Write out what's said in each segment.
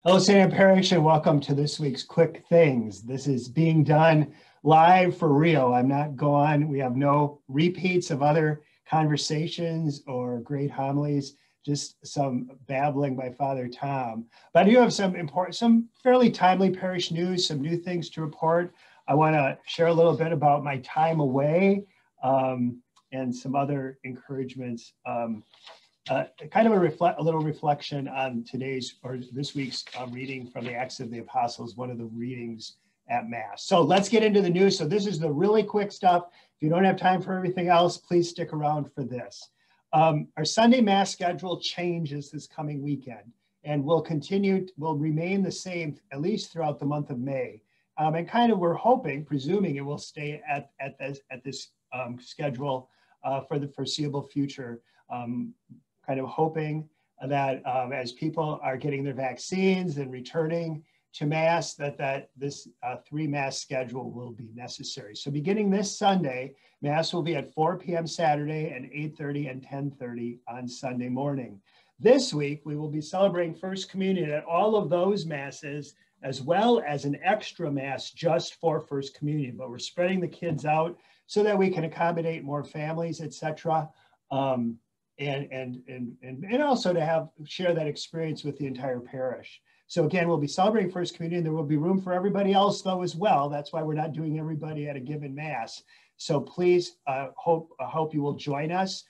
Hello, St. Parish, and welcome to this week's Quick Things. This is being done live for real. I'm not gone. We have no repeats of other conversations or great homilies, just some babbling by Father Tom. But I do have some fairly timely parish news, some new things to report. I want to share a little bit about my time away and some other encouragements. Kind of a little reflection on today's or this week's reading from the Acts of the Apostles, one of the readings at Mass. So let's get into the news. So this is the really quick stuff. If you don't have time for everything else, please stick around for this. Our Sunday Mass schedule changes this coming weekend and will remain the same at least throughout the month of May. And kind of we're hoping, presuming it will stay at this schedule for the foreseeable future. Kind of hoping that as people are getting their vaccines and returning to Mass, that this three Mass schedule will be necessary. So beginning this Sunday, Mass will be at 4 p.m. Saturday and 8:30 and 10:30 on Sunday morning. This week, we will be celebrating First Communion at all of those Masses, as well as an extra Mass just for First Communion, but we're spreading the kids out so that we can accommodate more families, etc. And also to share that experience with the entire parish. So again, we'll be celebrating First Communion. There will be room for everybody else though as well. That's why we're not doing everybody at a given Mass. So please, hope you will join us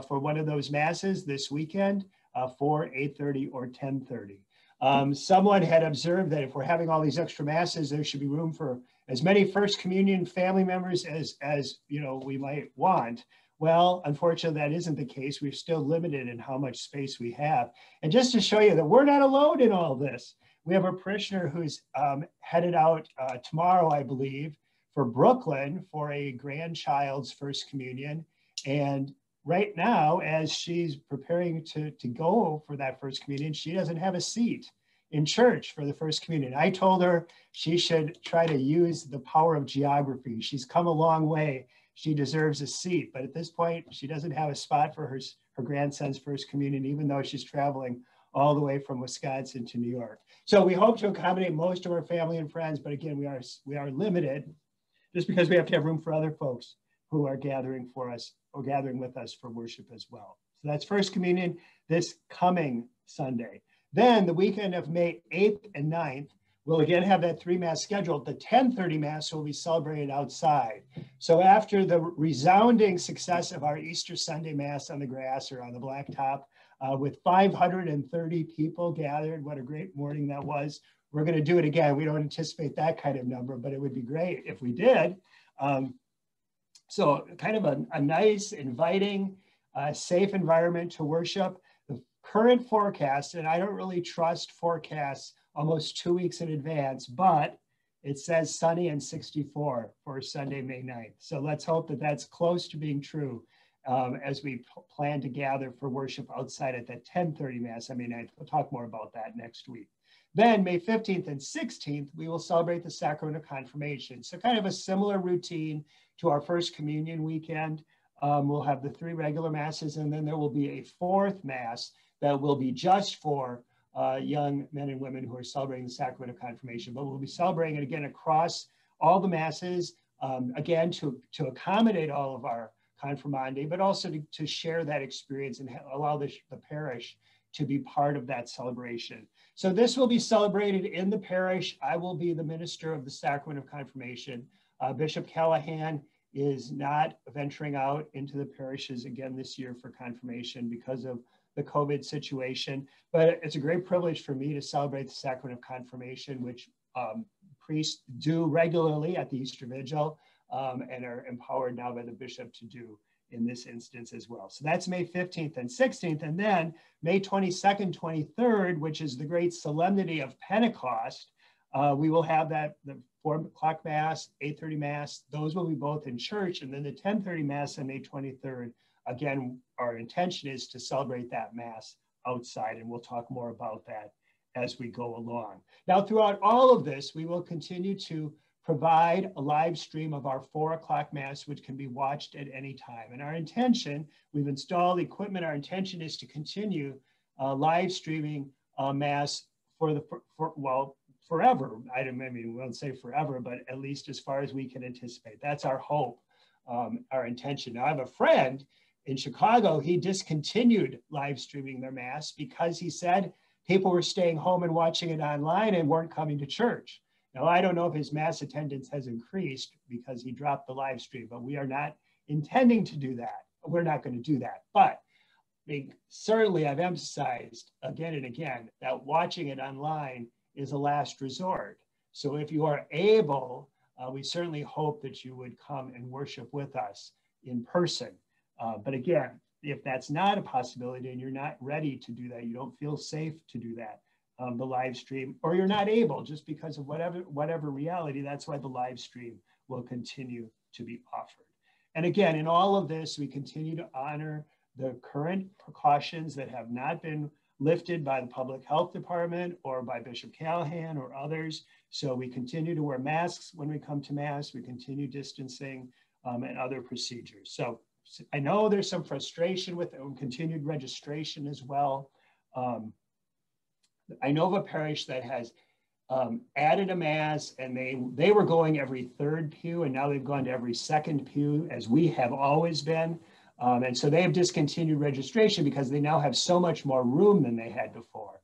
for one of those Masses this weekend for 8:30 or 10:30. Someone had observed that if we're having all these extra Masses, there should be room for as many First Communion family members as we might want. Well, unfortunately, that isn't the case. We're still limited in how much space we have. And just to show you that we're not alone in all this, we have a parishioner who's headed out tomorrow, I believe, for Brooklyn for a grandchild's First Communion. And right now, as she's preparing to go for that First Communion, she doesn't have a seat in church for the First Communion. I told her she should try to use the power of geography. She's come a long way. She deserves a seat, but at this point, she doesn't have a spot for her grandson's First Communion, even though she's traveling all the way from Wisconsin to New York. So we hope to accommodate most of our family and friends, but again, we are limited just because we have to have room for other folks who are gathering with us for worship as well. So that's First Communion this coming Sunday. Then the weekend of May 8th and 9th, we'll again have that three Mass scheduled. The 10:30 Mass will be celebrated outside. So after the resounding success of our Easter Sunday Mass on the grass or on the blacktop, with 530 people gathered, what a great morning that was. We're going to do it again. We don't anticipate that kind of number, but it would be great if we did. So kind of a nice, inviting, safe environment to worship. The current forecast, and I don't really trust forecasts almost 2 weeks in advance, but it says sunny and 64 for Sunday, May 9th. So let's hope that that's close to being true as we plan to gather for worship outside at that 10:30 Mass on May 9th. We'll talk more about that next week. Then May 15th and 16th, we will celebrate the Sacrament of Confirmation. So kind of a similar routine to our First Communion weekend. We'll have the three regular Masses, and then there will be a fourth Mass that will be just for young men and women who are celebrating the Sacrament of Confirmation, but we'll be celebrating it again across all the Masses, again, to accommodate all of our confirmandi, but also to share that experience and allow the parish to be part of that celebration. So this will be celebrated in the parish. I will be the minister of the Sacrament of Confirmation. Bishop Callahan is not venturing out into the parishes again this year for confirmation because of the COVID situation, but it's a great privilege for me to celebrate the Sacrament of Confirmation, which priests do regularly at the Easter Vigil and are empowered now by the bishop to do in this instance as well. So that's May 15th and 16th, and then May 22nd, 23rd, which is the great solemnity of Pentecost. We will have the 4 o'clock Mass, 8:30 Mass. Those will be both in church, and then the 10:30 Mass on May 23rd. Again, our intention is to celebrate that Mass outside, and we'll talk more about that as we go along. Now, throughout all of this, we will continue to provide a live stream of our 4 o'clock Mass, which can be watched at any time. And our intention, we've installed equipment, our intention is to continue live streaming Mass well, forever. I mean, we won't say forever, but at least as far as we can anticipate. That's our hope, our intention. Now, I have a friend in Chicago. He discontinued live streaming their Mass because he said people were staying home and watching it online and weren't coming to church. Now, I don't know if his Mass attendance has increased because he dropped the live stream, but we are not intending to do that. We're not going to do that. But certainly I've emphasized again and again that watching it online is a last resort. So if you are able, we certainly hope that you would come and worship with us in person. But again, if that's not a possibility and you're not ready to do that, you don't feel safe to do that, the live stream, or you're not able just because of whatever reality, that's why the live stream will continue to be offered. And again, in all of this, we continue to honor the current precautions that have not been lifted by the Public Health Department or by Bishop Callahan or others. So we continue to wear masks when we come to Mass, we continue distancing and other procedures. So I know there's some frustration with continued registration as well. I know of a parish that has added a Mass, and they were going every third pew, and now they've gone to every second pew, as we have always been. And so they have discontinued registration because they now have so much more room than they had before.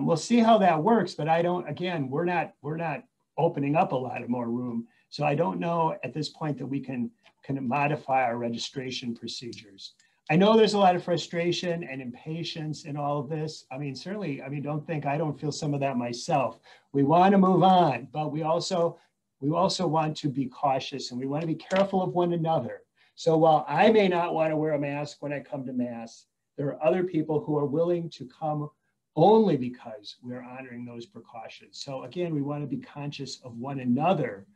We'll see how that works, but again, we're not opening up a lot of more room. So I don't know at this point that we can modify our registration procedures. I know there's a lot of frustration and impatience in all of this. I mean, certainly, I don't feel some of that myself. We want to move on, but we also want to be cautious, and we want to be careful of one another. So while I may not want to wear a mask when I come to Mass, there are other people who are willing to come only because we're honoring those precautions. So again, we want to be conscious of one another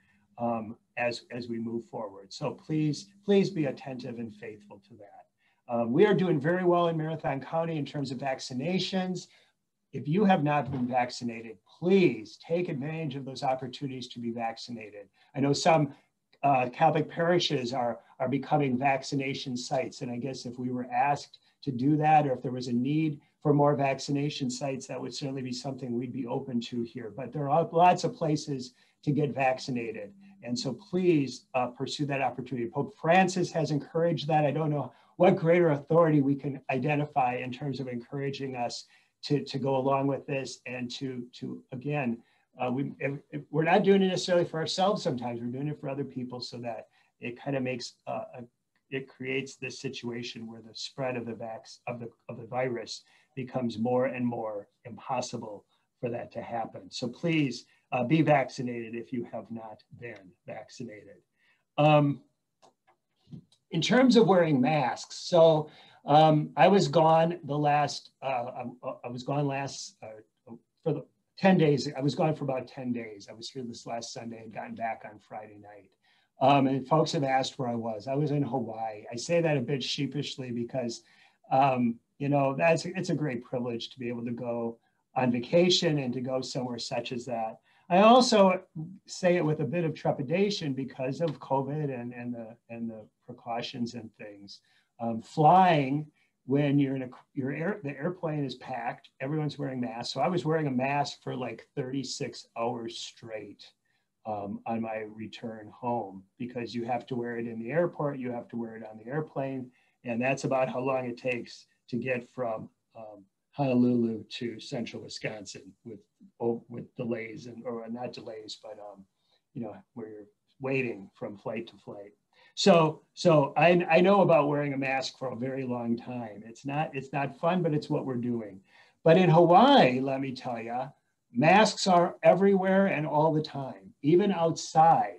as we move forward. So please be attentive and faithful to that. We are doing very well in Marathon County in terms of vaccinations. If you have not been vaccinated, please take advantage of those opportunities to be vaccinated. I know some Catholic parishes are becoming vaccination sites. And I guess if we were asked to do that, or if there was a need for more vaccination sites, that would certainly be something we'd be open to here. But there are lots of places to get vaccinated. And so please pursue that opportunity. Pope Francis has encouraged that. I don't know what greater authority we can identify in terms of encouraging us to go along with this and to again, we're not doing it necessarily for ourselves sometimes, we're doing it for other people, so that it kind of makes, it creates this situation where the spread of the virus becomes more and more impossible for that to happen. So please be vaccinated if you have not been vaccinated. In terms of wearing masks, so I was gone for the 10 days. I was gone for about 10 days. I was here this last Sunday and gotten back on Friday night. And folks have asked where I was. I was in Hawaii. I say that a bit sheepishly because, you know, it's a great privilege to be able to go on vacation and to go somewhere such as that. I also say it with a bit of trepidation because of COVID and the precautions and things. Flying, when you're in the airplane is packed, everyone's wearing masks. So I was wearing a mask for like 36 hours straight on my return home, because you have to wear it in the airport, you have to wear it on the airplane, and that's about how long it takes to get from Honolulu to central Wisconsin with delays, or not delays, but you know, where you're waiting from flight to flight. So I know about wearing a mask for a very long time. It's not fun, but it's what we're doing. But in Hawaii, let me tell you, masks are everywhere and all the time, even outside.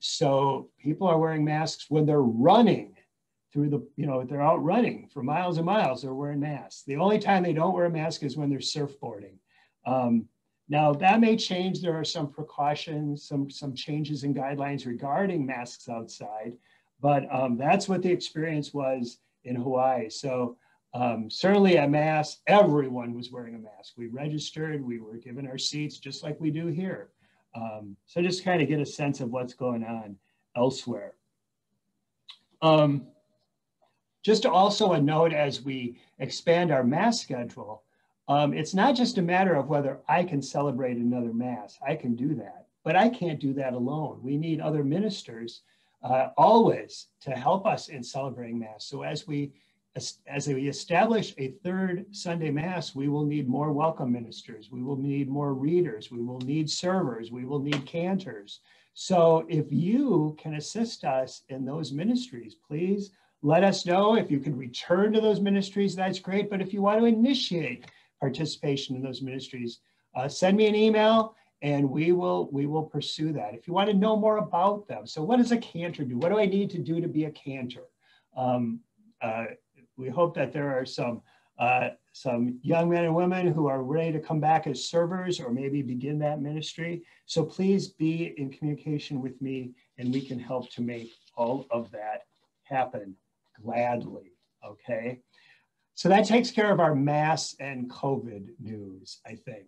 So people are wearing masks when they're running through the, you know, they're out running for miles and miles, they're wearing masks. The only time they don't wear a mask is when they're surfboarding. Now that may change. There are some precautions, some changes in guidelines regarding masks outside, but that's what the experience was in Hawaii. So certainly at Mass, everyone was wearing a mask. We registered, we were given our seats just like we do here. So just kind of get a sense of what's going on elsewhere. Just also a note, as we expand our Mass schedule, It's not just a matter of whether I can celebrate another Mass. I can do that, but I can't do that alone. We need other ministers always to help us in celebrating Mass. So as we establish a third Sunday Mass, we will need more welcome ministers. We will need more readers. We will need servers. We will need cantors. So if you can assist us in those ministries, please let us know. If you can return to those ministries, that's great. But if you want to initiate participation in those ministries, send me an email and we will pursue that. If you want to know more about them. So what does a cantor do? What do I need to do to be a cantor? We hope that there are some young men and women who are ready to come back as servers or maybe begin that ministry. So please be in communication with me and we can help to make all of that happen gladly, okay? So that takes care of our Mass and COVID news, I think.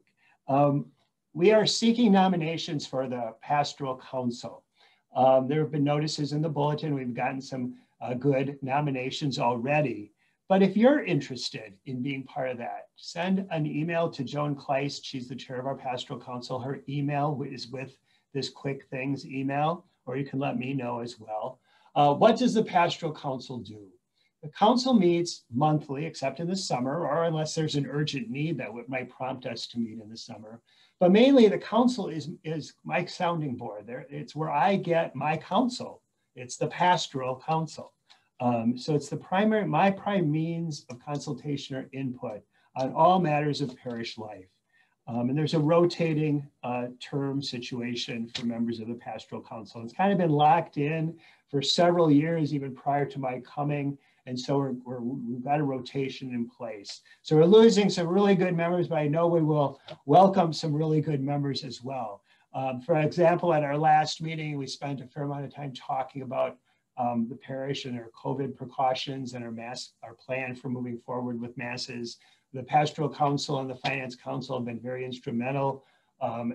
We are seeking nominations for the Pastoral Council. There have been notices in the bulletin. We've gotten some good nominations already. But if you're interested in being part of that, send an email to Joan Kleist. She's the chair of our Pastoral Council. Her email is with this Quick Things email, or you can let me know as well. What does the Pastoral Council do? The council meets monthly, except in the summer, or unless there's an urgent need that might prompt us to meet in the summer. But mainly the council is my sounding board. It's where I get my counsel. It's the Pastoral Council. So it's my prime means of consultation or input on all matters of parish life. And there's a rotating term situation for members of the Pastoral Council. It's kind of been locked in for several years, even prior to my coming. And so we've got a rotation in place. So we're losing some really good members, but I know we will welcome some really good members as well. For example, at our last meeting, we spent a fair amount of time talking about the parish and our COVID precautions and our plan for moving forward with Masses. The Pastoral Council and the Finance Council have been very instrumental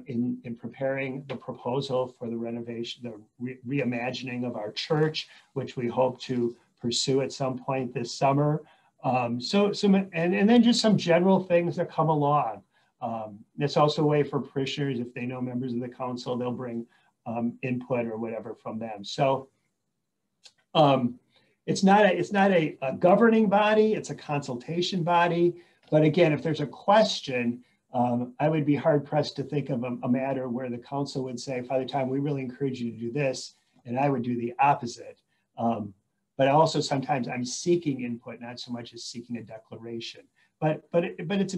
in preparing the proposal for the renovation, the reimagining of our church, which we hope to pursue at some point this summer. And then just some general things that come along. It's also a way for parishioners, if they know members of the council, they'll bring input or whatever from them. So it's not a governing body, it's a consultation body. But again, if there's a question, I would be hard pressed to think of a matter where the council would say, Father Tom, we really encourage you to do this, and I would do the opposite. But also sometimes I'm seeking input, not so much as seeking a declaration. But it's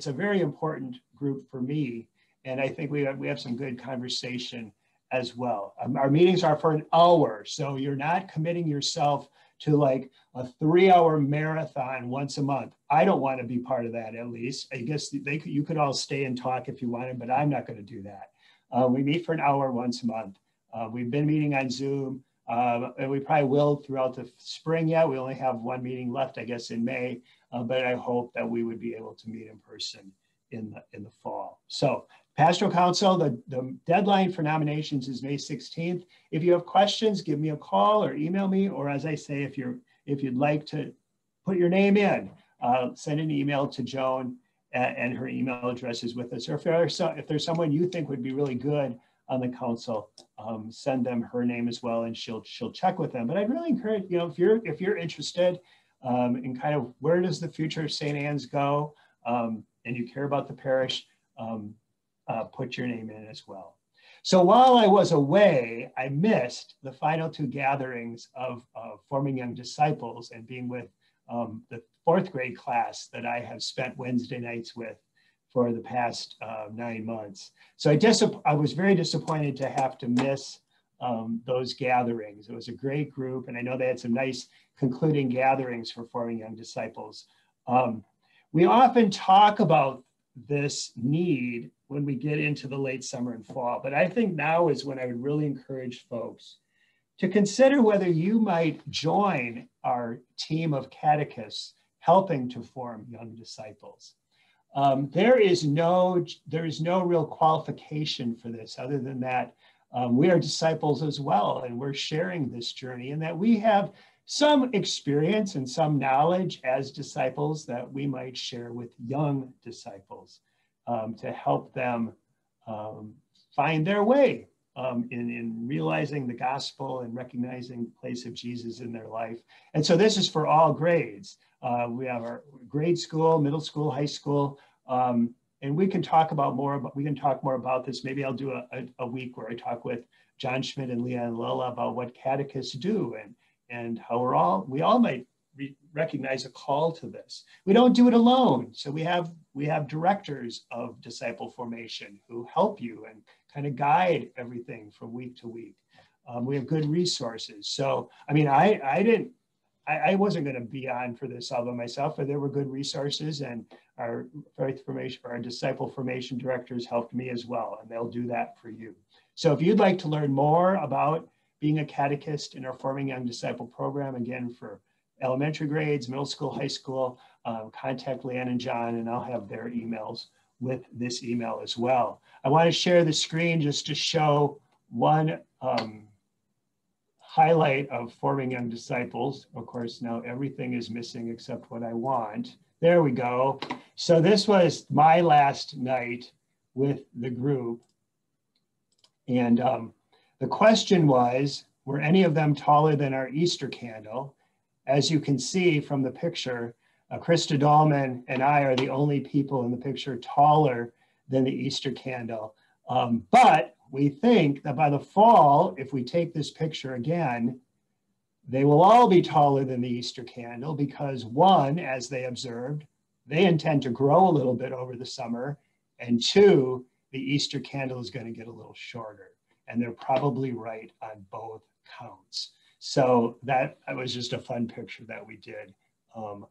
a very important group for me, and I think we have some good conversation as well. Our meetings are for an hour, so you're not committing yourself to like a 3-hour marathon once a month. I don't want to be part of that, at least. I guess you could all stay and talk if you wanted, but I'm not going to do that. We meet for an hour once a month. We've been meeting on Zoom. And we probably will throughout the spring yet. We only have one meeting left, I guess, in May, but I hope that we would be able to meet in person in the fall. So Pastoral Council, the deadline for nominations is May 16th. If you have questions, give me a call or email me, or as I say, if you'd like to put your name in, send an email to Joan and her email address is with us. Or if there's someone you think would be really good on the council, send them her name as well, and she'll check with them. But I'd really encourage, if you're interested in kind of where does the future of St. Anne's go, and you care about the parish, put your name in as well. So while I was away, I missed the final 2 gatherings of Forming Young Disciples and being with the 4th grade class that I have spent Wednesday nights with for the past 9 months. So I was very disappointed to have to miss those gatherings. It was a great group, and I know they had some nice concluding gatherings for Forming Young Disciples. We often talk about this need when we get into the late summer and fall, but I think now is when I would really encourage folks to consider whether you might join our team of catechists helping to form young disciples. There is no real qualification for this other than that we are disciples as well, and we're sharing this journey, and that we have some experience and some knowledge as disciples that we might share with young disciples to help them find their way in realizing the gospel and recognizing the place of Jesus in their life. And so this is for all grades. We have our grade school, middle school, high school, and we can talk more about this. Maybe I'll do a week where I talk with John Schmidt and Leanne Lilla about what catechists do and how we all might recognize a call to this. We don't do it alone. So we have directors of disciple formation who help you and kind of guide everything from week to week. We have good resources. So, I mean, I wasn't going to be on for this all by myself, but there were good resources, and our disciple formation directors helped me as well, and they'll do that for you. So if you'd like to learn more about being a catechist in our Forming Young Disciple program, again, for elementary grades, middle school, high school, contact Leanne and John, and I'll have their emails with this email as well. I want to share the screen just to show one highlight of Forming Young Disciples. Of course, now everything is missing except what I want. There we go. So this was my last night with the group. And the question was, were any of them taller than our Easter candle? As you can see from the picture, Krista Dahlman and I are the only people in the picture taller than the Easter candle. But we think that by the fall, if we take this picture again, they will all be taller than the Easter candle because one, as they observed, they intend to grow a little bit over the summer, and two, the Easter candle is going to get a little shorter. And they're probably right on both counts. So that was just a fun picture that we did on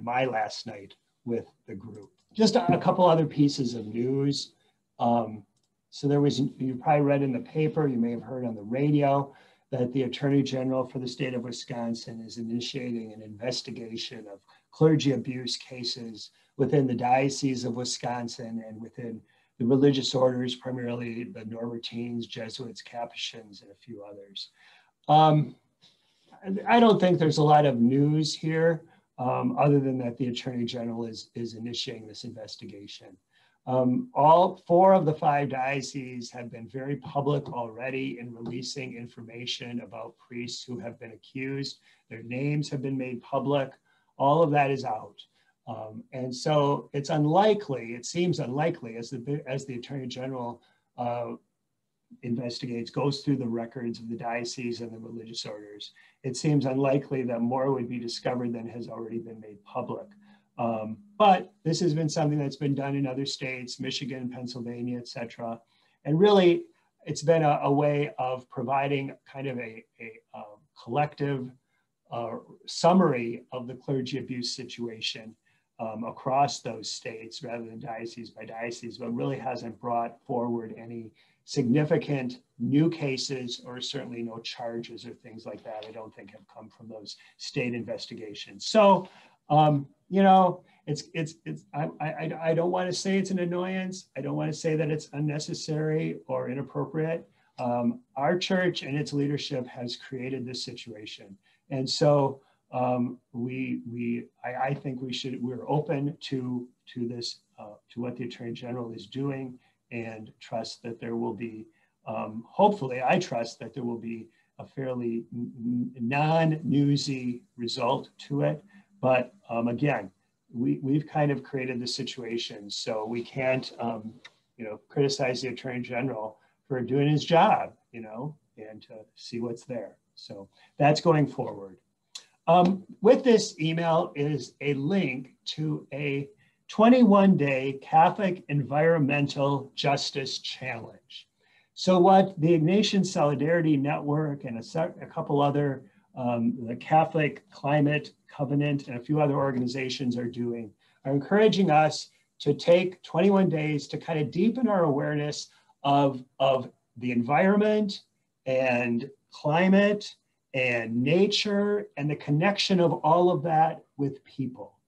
my last night with the group. Just a couple other pieces of news. So there was, you probably read in the paper, you may have heard on the radio, that the Attorney General for the state of Wisconsin is initiating an investigation of clergy abuse cases within the Diocese of Wisconsin and within the religious orders, primarily the Norbertines, Jesuits, Capuchins, and a few others. I don't think there's a lot of news here, other than that the Attorney General is initiating this investigation. All 4 of the 5 dioceses have been very public already in releasing information about priests who have been accused. Their names have been made public. All of that is out. And so it's unlikely, it seems unlikely as the Attorney General investigates, goes through the records of the diocese and the religious orders, it seems unlikely that more would be discovered than has already been made public. But this has been something that's been done in other states, Michigan, Pennsylvania, et cetera. And really, it's been a way of providing kind of a collective summary of the clergy abuse situation across those states rather than diocese by diocese, but really hasn't brought forward any significant new cases or certainly no charges or things like that. I don't think have come from those state investigations. So, you know, I don't want to say it's an annoyance. I don't want to say that it's unnecessary or inappropriate. Our church and its leadership has created this situation. And so I think we're open to this, to what the Attorney General is doing, and trust that there will be, hopefully, I trust that there will be a fairly non-newsy result to it. But again, we've kind of created the situation, so we can't, you know, criticize the Attorney General for doing his job, you know, and to see what's there. So that's going forward. With this email is a link to a 21-day Catholic Environmental Justice Challenge. So what the Ignatian Solidarity Network and a couple other, the Catholic Climate Covenant and a few other organizations are doing, are encouraging us to take 21 days to kind of deepen our awareness of the environment and climate and nature and the connection of all of that with people.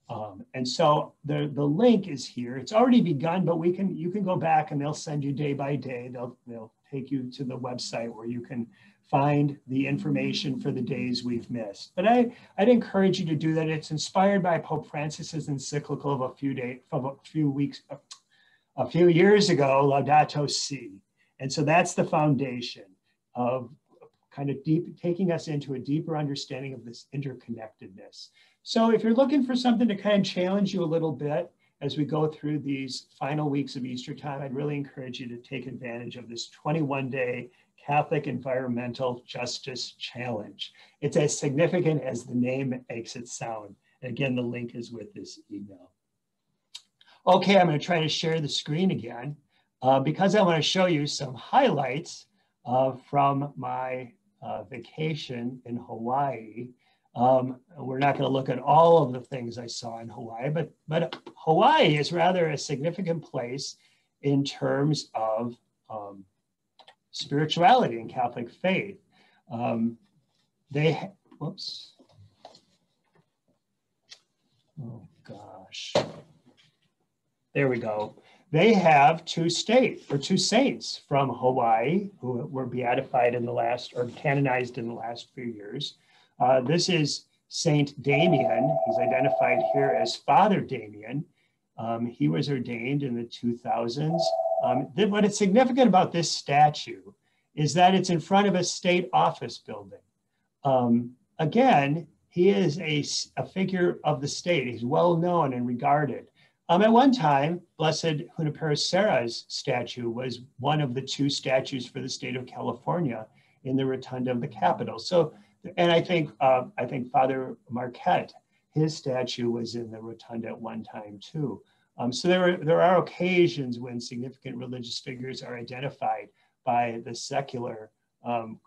And so the link is here. It's already begun, but you can go back and they'll send you day by day. They'll take you to the website where you can find the information for the days we've missed. But I'd encourage you to do that. It's inspired by Pope Francis's encyclical of a few years ago, Laudato Si. And so that's the foundation of kind of taking us into a deeper understanding of this interconnectedness. So if you're looking for something to kind of challenge you a little bit as we go through these final weeks of Easter time, I'd really encourage you to take advantage of this 21-day Catholic Environmental Justice Challenge. It's as significant as the name makes it sound. And again, the link is with this email. Okay, I'm going to try to share the screen again because I want to show you some highlights from my vacation in Hawaii. We're not going to look at all of the things I saw in Hawaii, but Hawaii is rather a significant place in terms of spirituality and Catholic faith. Whoops. Oh gosh. There we go. They have two saints from Hawaii who were beatified in the last, or canonized in the last few years. This is Saint Damien. He's identified here as Father Damien. He was ordained in the 2000s. What is significant about this statue is that it's in front of a state office building. Again, he is a figure of the state. He's well known and regarded. At one time, Blessed Junipero Serra's statue was one of the two statues for the state of California in the rotunda of the Capitol. So, and I think Father Marquette, his statue was in the rotunda at one time too. So there are occasions when significant religious figures are identified by the secular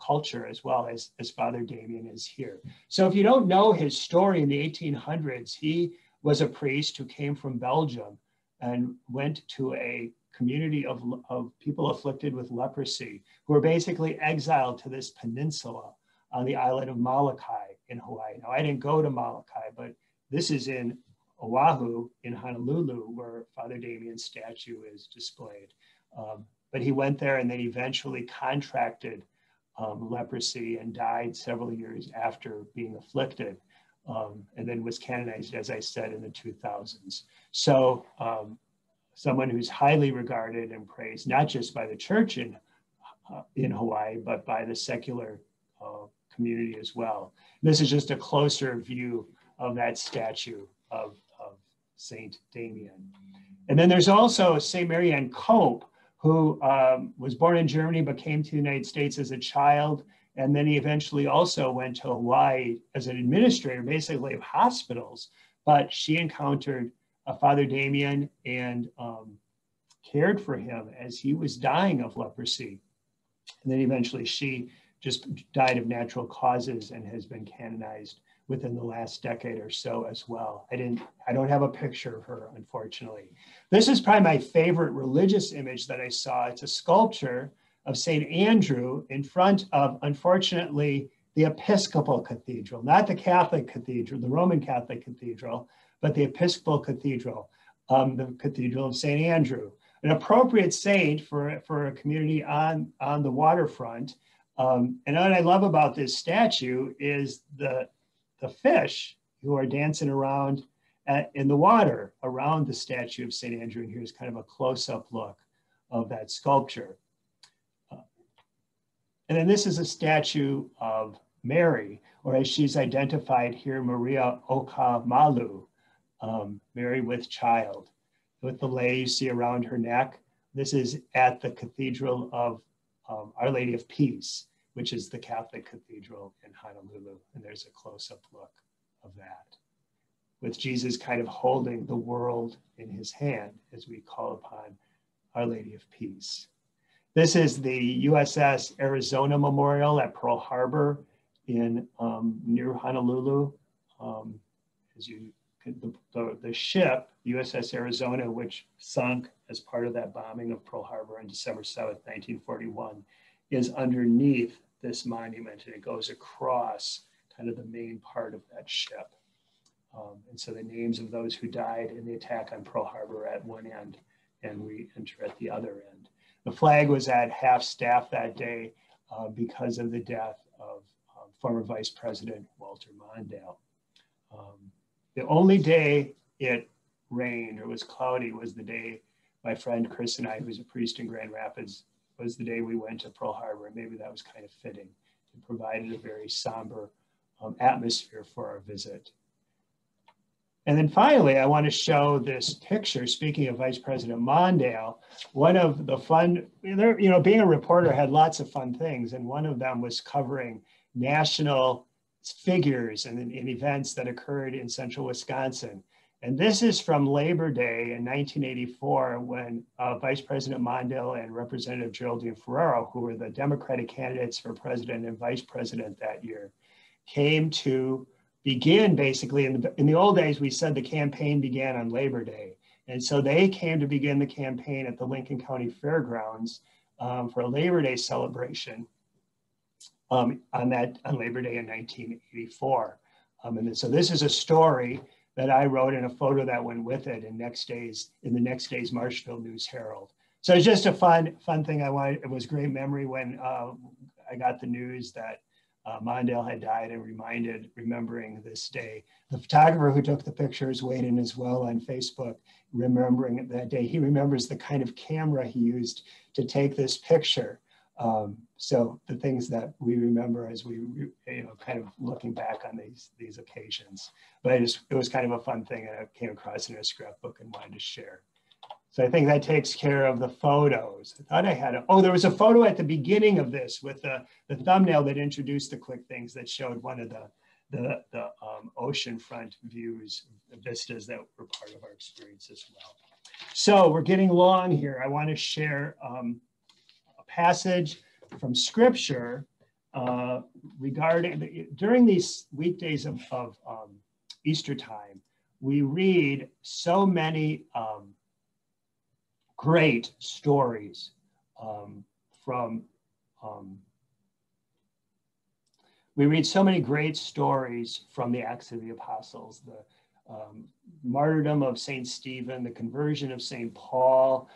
culture as well as Father Damien is here. So if you don't know his story in the 1800s, he was a priest who came from Belgium and went to a community of people afflicted with leprosy who were basically exiled to this peninsula on the island of Molokai in Hawaii. Now, I didn't go to Molokai, but this is in Oahu in Honolulu where Father Damien's statue is displayed. But he went there and then eventually contracted leprosy and died several years after being afflicted. And then was canonized, as I said, in the 2000s. So someone who's highly regarded and praised, not just by the church in Hawaii, but by the secular community as well. This is just a closer view of that statue of Saint Damien. And then there's also Saint Marianne Cope, who was born in Germany, but came to the United States as a child. And then he eventually also went to Hawaii as an administrator, basically of hospitals. But she encountered Father Damien and cared for him as he was dying of leprosy. And then eventually she just died of natural causes and has been canonized within the last decade or so as well. I don't have a picture of her, unfortunately. This is probably my favorite religious image that I saw. It's a sculpture of St. Andrew in front of, unfortunately, the Episcopal Cathedral, not the Catholic Cathedral, the Roman Catholic Cathedral, but the Episcopal Cathedral, the Cathedral of St. Andrew, an appropriate saint for a community on the waterfront. And what I love about this statue is the fish who are dancing around in the water around the statue of St. Andrew. And here's kind of a close-up look of that sculpture. And then this is a statue of Mary, or as she's identified here, Maria Okamalu, Mary with child, with the lei you see around her neck. This is at the Cathedral of Our Lady of Peace, which is the Catholic Cathedral in Honolulu. And there's a close-up look of that, with Jesus kind of holding the world in his hand as we call upon Our Lady of Peace. This is the USS Arizona Memorial at Pearl Harbor in near Honolulu. The ship, USS Arizona, which sunk as part of that bombing of Pearl Harbor on December 7th, 1941, is underneath this monument, and it goes across kind of the main part of that ship. And so the names of those who died in the attack on Pearl Harbor are at one end, and we enter at the other end. The flag was at half staff that day because of the death of former Vice President Walter Mondale. The only day it rained or was cloudy was the day my friend Chris and I, who's a priest in Grand Rapids, was the day we went to Pearl Harbor. And maybe that was kind of fitting. It provided a very somber atmosphere for our visit. And then finally, I want to show this picture. Speaking of Vice President Mondale, one of the fun, being a reporter had lots of fun things. And one of them was covering national figures and events that occurred in central Wisconsin. And this is from Labor Day in 1984, when Vice President Mondale and Representative Geraldine Ferraro, who were the Democratic candidates for president and vice president that year, came to begin basically, in the old days, we said the campaign began on Labor Day. And so they came to begin the campaign at the Lincoln County Fairgrounds for a Labor Day celebration on Labor Day in 1984. And so this is a story that I wrote and a photo that went with it in the next day's Marshfield News Herald. So it's just a fun thing I wanted. It was a great memory when I got the news that Mondale had died and remembering this day. The photographer who took the pictures weighed in as well on Facebook, remembering that day. He remembers the kind of camera he used to take this picture. So the things that we remember as we, kind of looking back on these occasions. But it was kind of a fun thing I came across in a scrapbook and wanted to share. So I think that takes care of the photos. I thought I had there was a photo at the beginning of this with the thumbnail that introduced the quick things that showed one of the oceanfront views, the vistas that were part of our experience as well. So we're getting long here. I want to share a passage from Scripture during these weekdays of Easter time. We read so many great stories we read so many great stories from the Acts of the Apostles, the martyrdom of St. Stephen, the conversion of St. Paul.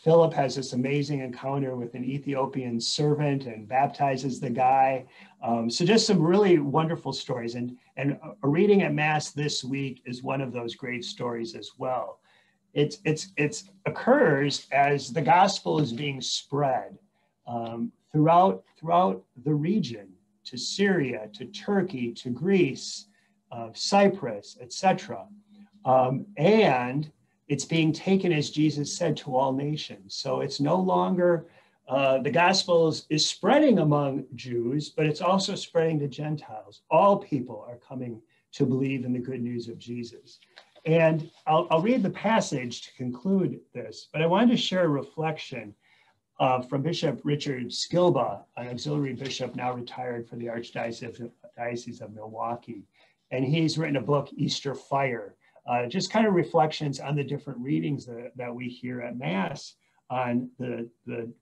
Philip has this amazing encounter with an Ethiopian servant and baptizes the guy. So just some really wonderful stories. And a reading at Mass this week is one of those great stories as well. It occurs as the gospel is being spread throughout the region, to Syria, to Turkey, to Greece, Cyprus, etc. And it's being taken, as Jesus said, to all nations. So it's no longer, the gospel is spreading among Jews, but it's also spreading to Gentiles. All people are coming to believe in the good news of Jesus. And I'll read the passage to conclude this, but I wanted to share a reflection from Bishop Richard Skilba, an auxiliary bishop now retired for the Archdiocese of Milwaukee. And he's written a book, Easter Fire, just kind of reflections on the different readings that we hear at Mass on the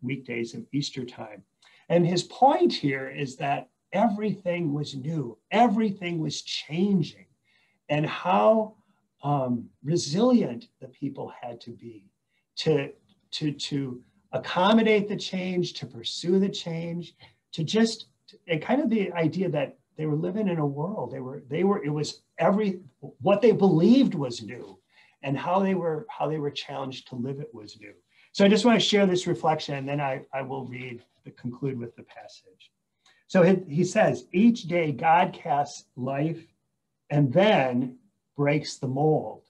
weekdays of Easter time. And his point here is that everything was new, everything was changing, and how resilient the people had to be to accommodate the change, to pursue the change, and kind of the idea that they were living in a world, what they believed was new, and how they were challenged to live it was new. So I just want to share this reflection, and then I will conclude with the passage. So he says, each day God casts life and then breaks the mold.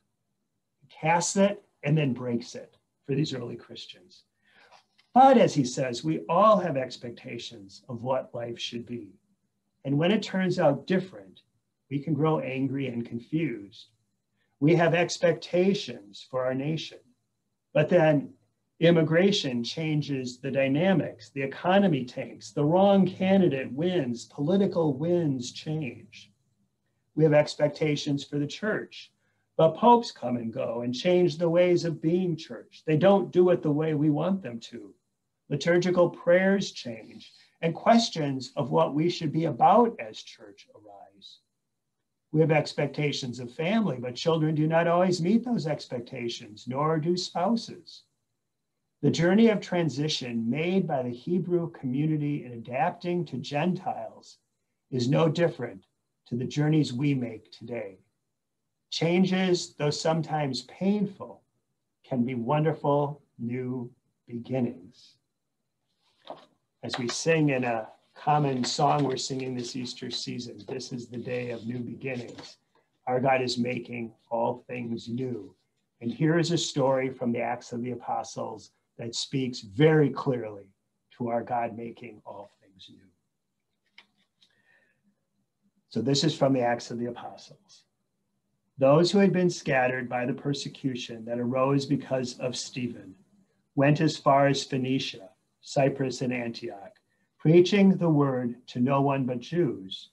He casts it and then breaks it for these early Christians. But as he says, we all have expectations of what life should be. And when it turns out different, we can grow angry and confused. We have expectations for our nation, but then immigration changes the dynamics, the economy tanks, the wrong candidate wins, political winds change. We have expectations for the church, but popes come and go and change the ways of being church. They don't do it the way we want them to. Liturgical prayers change, and questions of what we should be about as church arise. We have expectations of family, but children do not always meet those expectations, nor do spouses. The journey of transition made by the Hebrew community in adapting to Gentiles is no different to the journeys we make today. Changes, though sometimes painful, can be wonderful new beginnings. As we sing in a common song we're singing this Easter season, this is the day of new beginnings. Our God is making all things new. And here is a story from the Acts of the Apostles that speaks very clearly to our God making all things new. So this is from the Acts of the Apostles. Those who had been scattered by the persecution that arose because of Stephen went as far as Phoenicia, Cyprus, and Antioch, preaching the word to no one but Jews.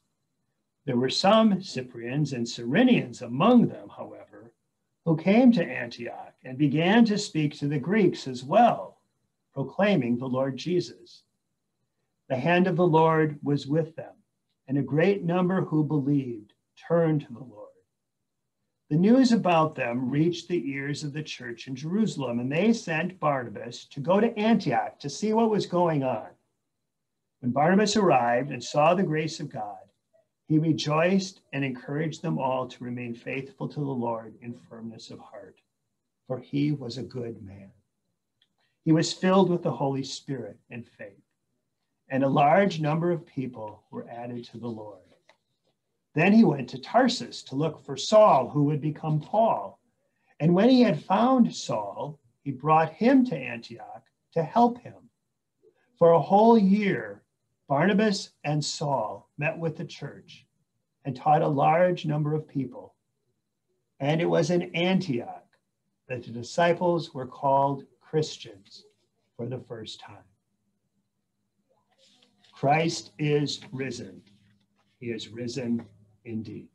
There were some Cyprians and Cyrenians among them, however, who came to Antioch and began to speak to the Greeks as well, proclaiming the Lord Jesus. The hand of the Lord was with them, and a great number who believed turned to the Lord. The news about them reached the ears of the church in Jerusalem, and they sent Barnabas to go to Antioch to see what was going on. When Barnabas arrived and saw the grace of God, he rejoiced and encouraged them all to remain faithful to the Lord in firmness of heart, for he was a good man. He was filled with the Holy Spirit and faith, and a large number of people were added to the Lord. Then he went to Tarsus to look for Saul, who would become Paul. And when he had found Saul, he brought him to Antioch to help him. For a whole year, Barnabas and Saul met with the church and taught a large number of people. And it was in Antioch that the disciples were called Christians for the first time. Christ is risen. He is risen indeed.